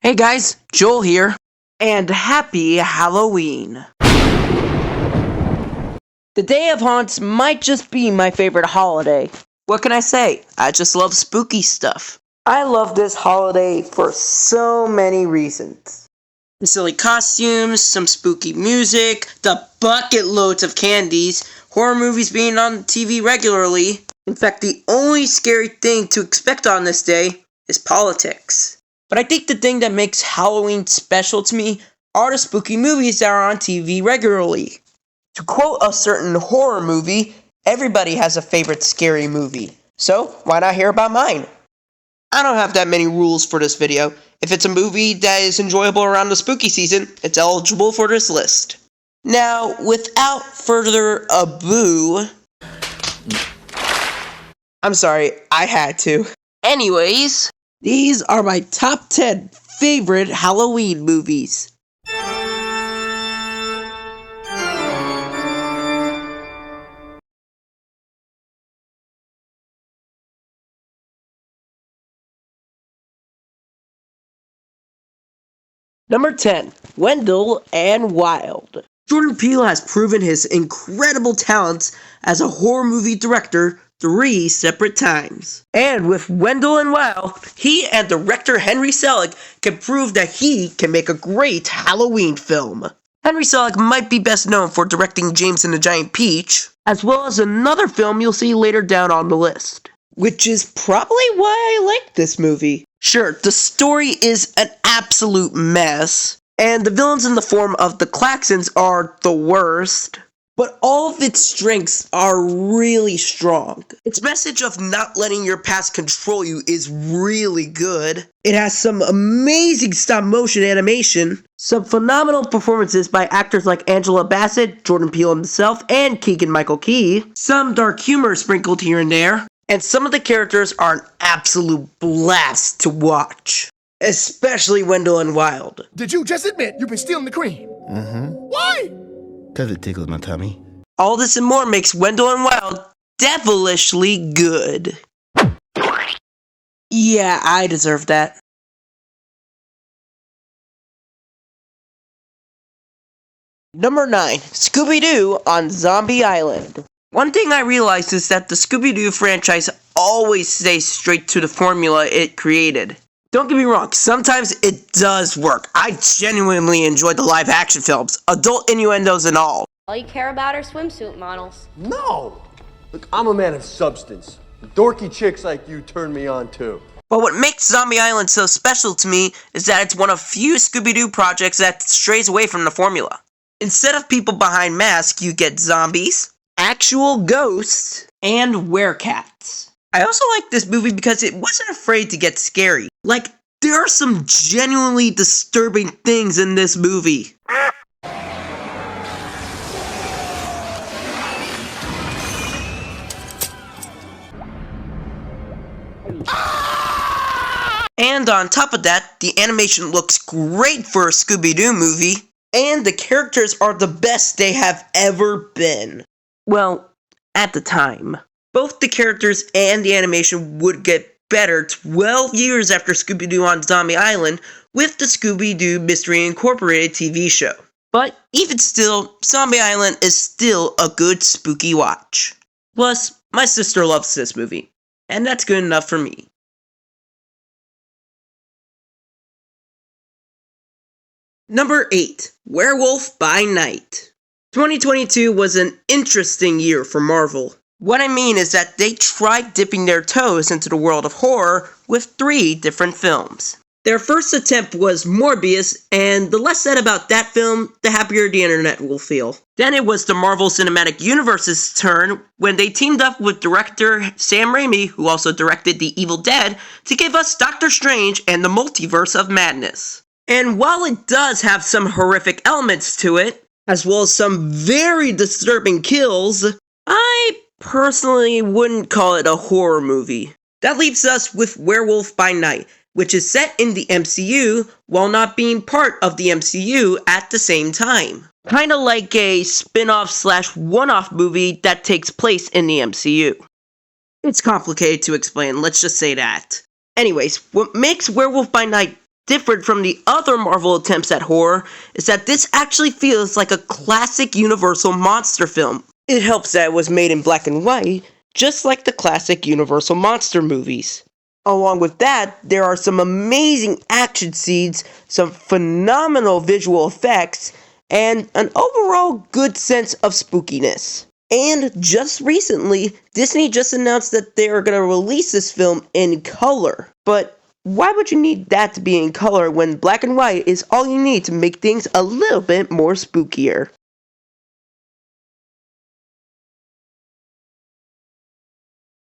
Hey guys, Joel here, and happy Halloween! The Day of Haunts might just be my favorite holiday. What can I say? I just love spooky stuff. I love this holiday for so many reasons. The silly costumes, some spooky music, the bucket loads of candies, horror movies being on TV regularly. In fact, the only scary thing to expect on this day is politics. But I think the thing that makes Halloween special to me are the spooky movies that are on TV regularly. To quote a certain horror movie, everybody has a favorite scary movie. So, why not hear about mine? I don't have that many rules for this video. If it's a movie that is enjoyable around the spooky season, it's eligible for this list. Now, without further ado... I'm sorry, I had to. Anyways... these are my top 10 favorite Halloween movies. Number 10, Wendell and Wild. Jordan Peele has proven his incredible talents as a horror movie director 3 separate times. And with Wendell and Wild, he and director Henry Selick can prove that he can make a great Halloween film. Henry Selick might be best known for directing James and the Giant Peach, as well as another film you'll see later down on the list. Which is probably why I like this movie. Sure, the story is an absolute mess, and the villains in the form of the Klaxons are the worst. But all of its strengths are really strong. Its message of not letting your past control you is really good. It has some amazing stop-motion animation, some phenomenal performances by actors like Angela Bassett, Jordan Peele himself, and Keegan-Michael Key, some dark humor sprinkled here and there, and some of the characters are an absolute blast to watch. Especially Wendell and Wild. Did you just admit you've been stealing the cream? Why? Because it tickles my tummy. All this and more makes Wendell and Wild devilishly good. Yeah, I deserve that. Number 9, Scooby-Doo on Zombie Island. One thing I realized is that the Scooby-Doo franchise always stays straight to the formula it created. Don't get me wrong, sometimes it does work. I genuinely enjoyed the live action films, adult innuendos and all. All you care about are swimsuit models. No! Look, I'm a man of substance. Dorky chicks like you turn me on too. But what makes Zombie Island so special to me is that it's one of few Scooby-Doo projects that strays away from the formula. Instead of people behind masks, you get zombies, actual ghosts, and werecats. I also like this movie because it wasn't afraid to get scary. Like, there are some genuinely disturbing things in this movie. And on top of that, the animation looks great for a Scooby-Doo movie, and the characters are the best they have ever been. Well, at the time. Both the characters and the animation would get better 12 years after Scooby-Doo on Zombie Island with the Scooby-Doo Mystery Incorporated TV show. But even still, Zombie Island is still a good spooky watch. Plus, my sister loves this movie, and that's good enough for me. Number 8, Werewolf by Night. 2022 was an interesting year for Marvel. What I mean is that they tried dipping their toes into the world of horror with 3 different films. Their first attempt was Morbius, and the less said about that film, the happier the internet will feel. Then it was the Marvel Cinematic Universe's turn when they teamed up with director Sam Raimi, who also directed The Evil Dead, to give us Doctor Strange and the Multiverse of Madness. And while it does have some horrific elements to it, as well as some very disturbing kills, I personally wouldn't call it a horror movie. That leaves us with Werewolf by Night, which is set in the MCU while not being part of the MCU at the same time. Kinda like a spin-off / one-off movie that takes place in the MCU. It's complicated to explain, let's just say that. Anyways, what makes Werewolf by Night different from the other Marvel attempts at horror is that this actually feels like a classic Universal monster film. It helps that it was made in black and white, just like the classic Universal monster movies. Along with that, there are some amazing action scenes, some phenomenal visual effects, and an overall good sense of spookiness. And just recently, Disney just announced that they are going to release this film in color. But why would you need that to be in color when black and white is all you need to make things a little bit more spookier?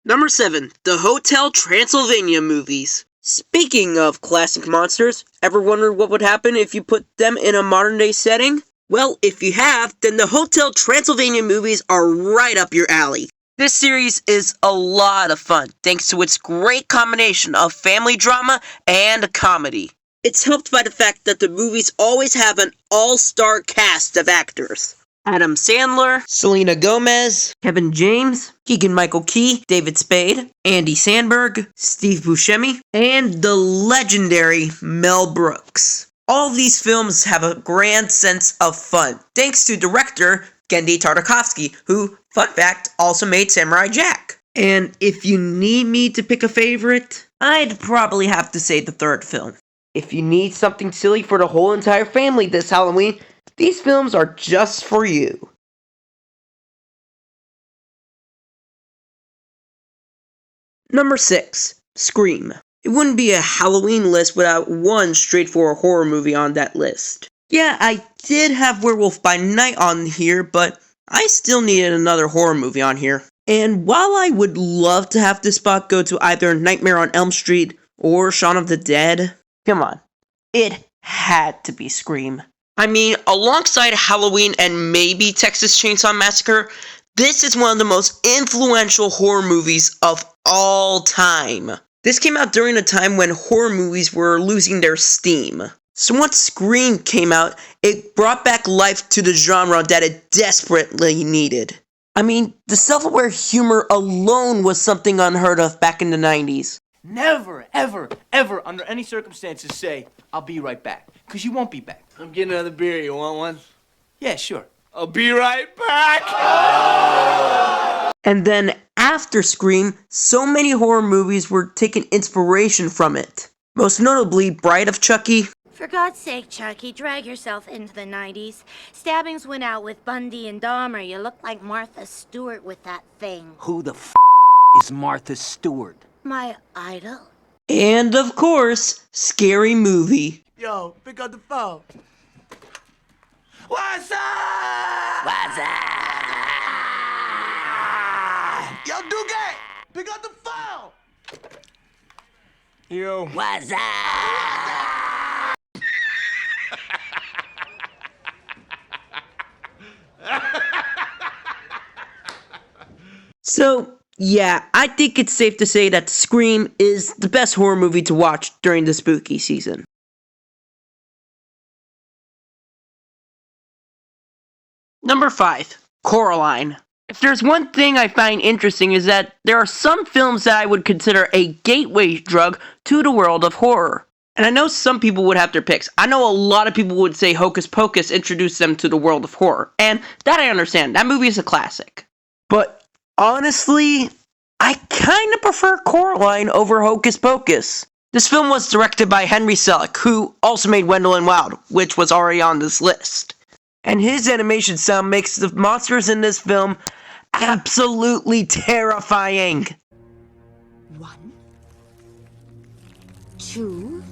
Number 7. The Hotel Transylvania movies. Speaking of classic monsters, ever wondered what would happen if you put them in a modern day setting? Well, if you have, then the Hotel Transylvania movies are right up your alley. This series is a lot of fun, thanks to its great combination of family drama and comedy. It's helped by the fact that the movies always have an all-star cast of actors. Adam Sandler, Selena Gomez, Kevin James, Keegan-Michael Key, David Spade, Andy Samberg, Steve Buscemi, and the legendary Mel Brooks. All of these films have a grand sense of fun, thanks to director Genndy Tartakovsky, who, fun fact, also made Samurai Jack. And if you need me to pick a favorite, I'd probably have to say the third film. If you need something silly for the whole entire family this Halloween, these films are just for you. Number 6. Scream. It wouldn't be a Halloween list without one straightforward horror movie on that list. Yeah, I did have Werewolf by Night on here, but I still needed another horror movie on here. And while I would love to have this spot go to either Nightmare on Elm Street or Shaun of the Dead, come on, it had to be Scream. I mean, alongside Halloween and maybe Texas Chainsaw Massacre, this is one of the most influential horror movies of all time. This came out during a time when horror movies were losing their steam. So once Scream came out, it brought back life to the genre that it desperately needed. I mean, the self-aware humor alone was something unheard of back in the 90s. Never, ever, ever, under any circumstances say, I'll be right back. Because you won't be back. I'm getting another beer. You want one? Yeah, sure. I'll be right back. And then after Scream, so many horror movies were taking inspiration from it. Most notably, Bride of Chucky. For God's sake, Chucky, drag yourself into the 90s. Stabbings went out with Bundy and Dahmer. You look like Martha Stewart with that thing. Who the is Martha Stewart? My idol. And of course, Scary Movie. Yo, pick up the phone. What's up? What's up? Yo, Duque, pick up the phone. Yo. What's up? So, yeah, I think it's safe to say that Scream is the best horror movie to watch during the spooky season. Number 5. Coraline. If there's one thing I find interesting is that there are some films that I would consider a gateway drug to the world of horror. And I know some people would have their picks. I know a lot of people would say Hocus Pocus introduced them to the world of horror. And that I understand. That movie is a classic. But honestly, I kind of prefer Coraline over Hocus Pocus. This film was directed by Henry Selick, who also made Wendell and Wild, which was already on this list. And his animation style makes the monsters in this film absolutely terrifying. 1, 2,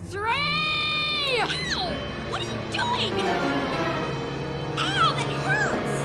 3! Ow! What are you doing? Ow, that hurts!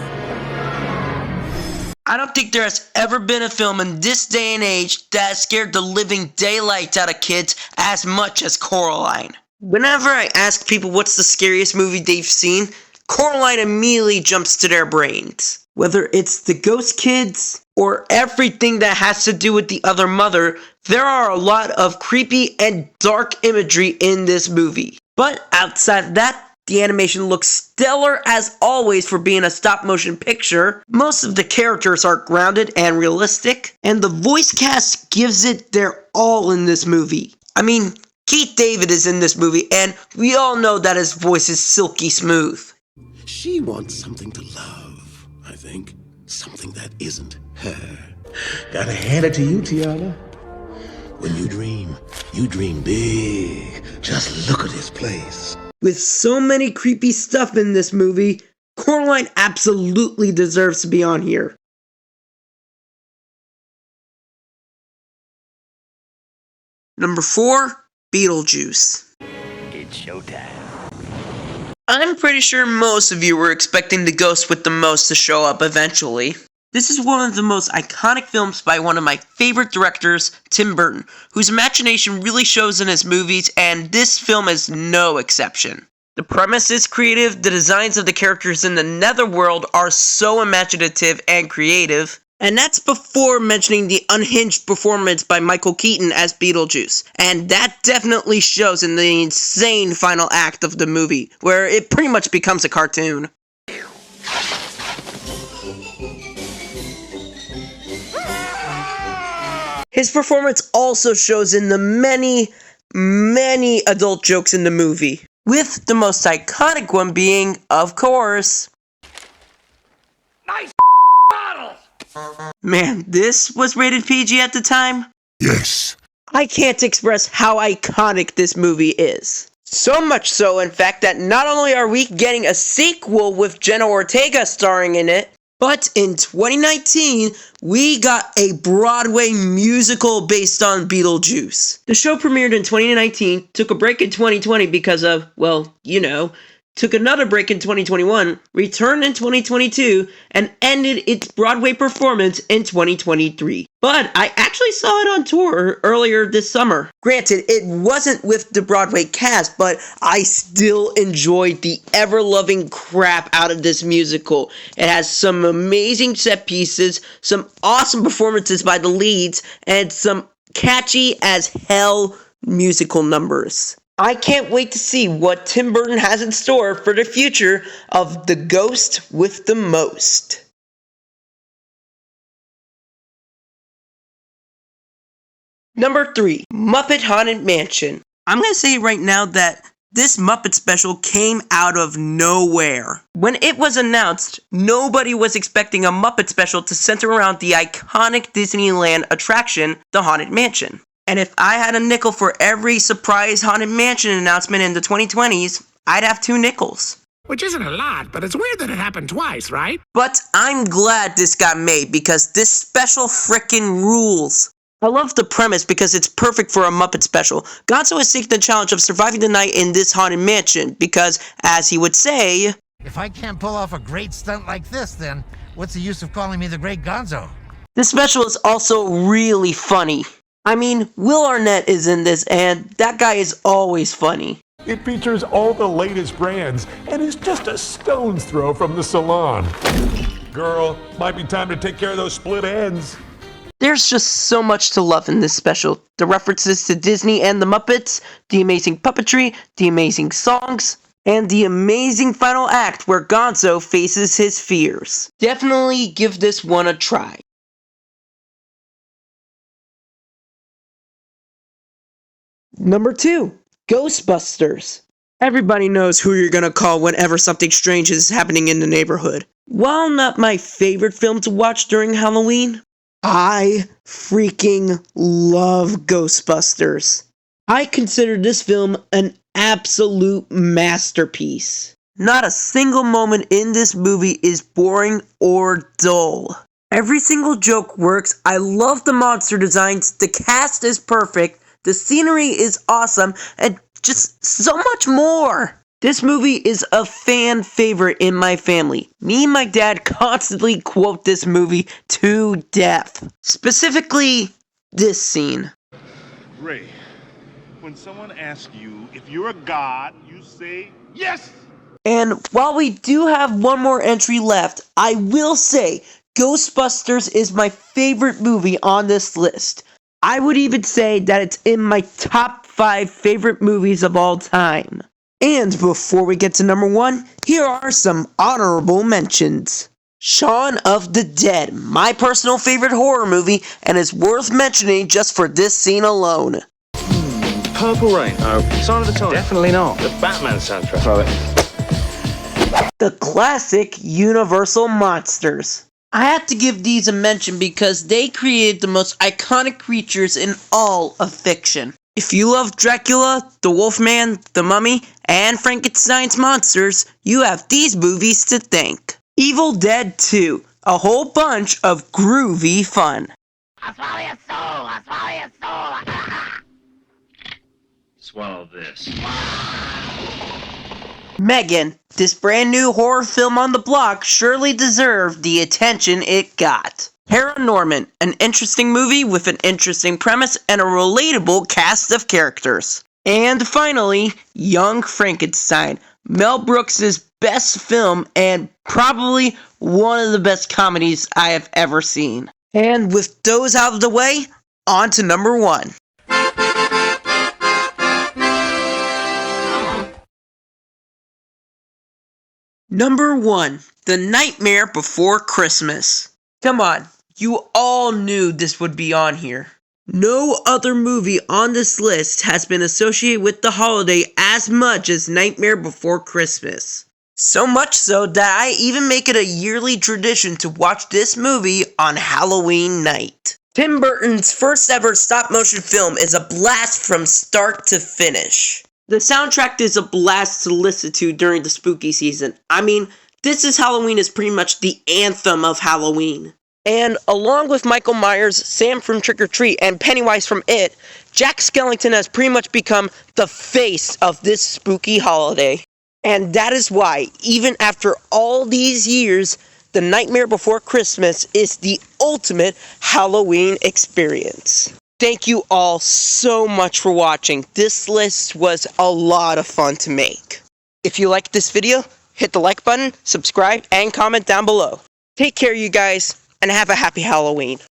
I don't think there has ever been a film in this day and age that scared the living daylights out of kids as much as Coraline. Whenever I ask people what's the scariest movie they've seen, Coraline immediately jumps to their brains. Whether it's the ghost kids or everything that has to do with the other mother, there are a lot of creepy and dark imagery in this movie. But outside of that, the animation looks stellar as always for being a stop-motion picture. Most of the characters are grounded and realistic, and the voice cast gives it their all in this movie. I mean, Keith David is in this movie, and we all know that his voice is silky smooth. She wants something to love, I think. Something that isn't her. Gotta hand it to you, Tiana. When you dream big. Just look at this place. With so many creepy stuff in this movie, Coraline absolutely deserves to be on here. Number 4, Beetlejuice. It's showtime. I'm pretty sure most of you were expecting the ghost with the most to show up eventually. This is one of the most iconic films by one of my favorite directors, Tim Burton, whose imagination really shows in his movies, and this film is no exception. The premise is creative, the designs of the characters in the Netherworld are so imaginative and creative, and that's before mentioning the unhinged performance by Michael Keaton as Beetlejuice. And that definitely shows in the insane final act of the movie, where it pretty much becomes a cartoon. His performance also shows in the many adult jokes in the movie, with the most iconic one being, of course, Nice models! Man, this was rated PG at the time? Yes. I can't express how iconic this movie is. So much so, in fact, that not only are we getting a sequel with Jenna Ortega starring in it, but in 2019, we got a Broadway musical based on Beetlejuice. The show premiered in 2019, took a break in 2020 because of, well, you know, took another break in 2021, returned in 2022, and ended its Broadway performance in 2023. But I actually saw it on tour earlier this summer. Granted, it wasn't with the Broadway cast, but I still enjoyed the ever-loving crap out of this musical. It has some amazing set pieces, some awesome performances by the leads, and some catchy as hell musical numbers. I can't wait to see what Tim Burton has in store for the future of The Ghost with the Most. Number 3, Muppet Haunted Mansion. I'm going to say right now that this Muppet special came out of nowhere. When it was announced, nobody was expecting a Muppet special to center around the iconic Disneyland attraction, the Haunted Mansion. And if I had a nickel for every surprise Haunted Mansion announcement in the 2020s, I'd have 2 nickels. Which isn't a lot, but it's weird that it happened twice, right? But I'm glad this got made because this special frickin' rules. I love the premise because it's perfect for a Muppet special. Gonzo is taking the challenge of surviving the night in this Haunted Mansion because, as he would say, if I can't pull off a great stunt like this, then what's the use of calling me the Great Gonzo? This special is also really funny. I mean, Will Arnett is in this, and that guy is always funny. It features all the latest brands and is just a stone's throw from the salon. Girl, might be time to take care of those split ends. There's just so much to love in this special. The references to Disney and the Muppets, the amazing puppetry, the amazing songs, and the amazing final act where Gonzo faces his fears. Definitely give this one a try. Number 2, Ghostbusters. Everybody knows who you're gonna call whenever something strange is happening in the neighborhood. While not my favorite film to watch during Halloween, I freaking love Ghostbusters. I consider this film an absolute masterpiece. Not a single moment in this movie is boring or dull. Every single joke works. I love the monster designs. The cast is perfect. The scenery is awesome, and just so much more. This movie is a fan favorite in my family. Me and my dad constantly quote this movie to death. Specifically, this scene. Ray, when someone asks you if you're a god, you say yes! And while we do have one more entry left, I will say Ghostbusters is my favorite movie on this list. I would even say that it's in my top 5 favorite movies of all time. And before we get to number 1, here are some honorable mentions. Shaun of the Dead, my personal favorite horror movie, and is worth mentioning just for this scene alone. Purple Rain. Sign of the Times. Definitely not. The Batman soundtrack. Throw it. The classic Universal monsters. I have to give these a mention because they created the most iconic creatures in all of fiction. If you love Dracula, the Wolfman, the Mummy, and Frankenstein's monsters, you have these movies to thank. Evil Dead 2, a whole bunch of groovy fun. I'll swallow your soul, I'll swallow your soul. Swallow this. Megan, this brand new horror film on the block surely deserved the attention it got. Paranorman, an interesting movie with an interesting premise and a relatable cast of characters. And finally, Young Frankenstein, Mel Brooks' best film and probably one of the best comedies I have ever seen. And with those out of the way, on to number 1. Number 1, The Nightmare Before Christmas. Come on, you all knew this would be on here. No other movie on this list has been associated with the holiday as much as Nightmare Before Christmas. So much so that I even make it a yearly tradition to watch this movie on Halloween night. Tim Burton's first ever stop-motion film is a blast from start to finish. The soundtrack is a blast to listen to during the spooky season. I mean, This Is Halloween is pretty much the anthem of Halloween. And along with Michael Myers, Sam from Trick or Treat, and Pennywise from It, Jack Skellington has pretty much become the face of this spooky holiday. And that is why, even after all these years, The Nightmare Before Christmas is the ultimate Halloween experience. Thank you all so much for watching. This list was a lot of fun to make. If you liked this video, hit the like button, subscribe, and comment down below. Take care, you guys, and have a happy Halloween.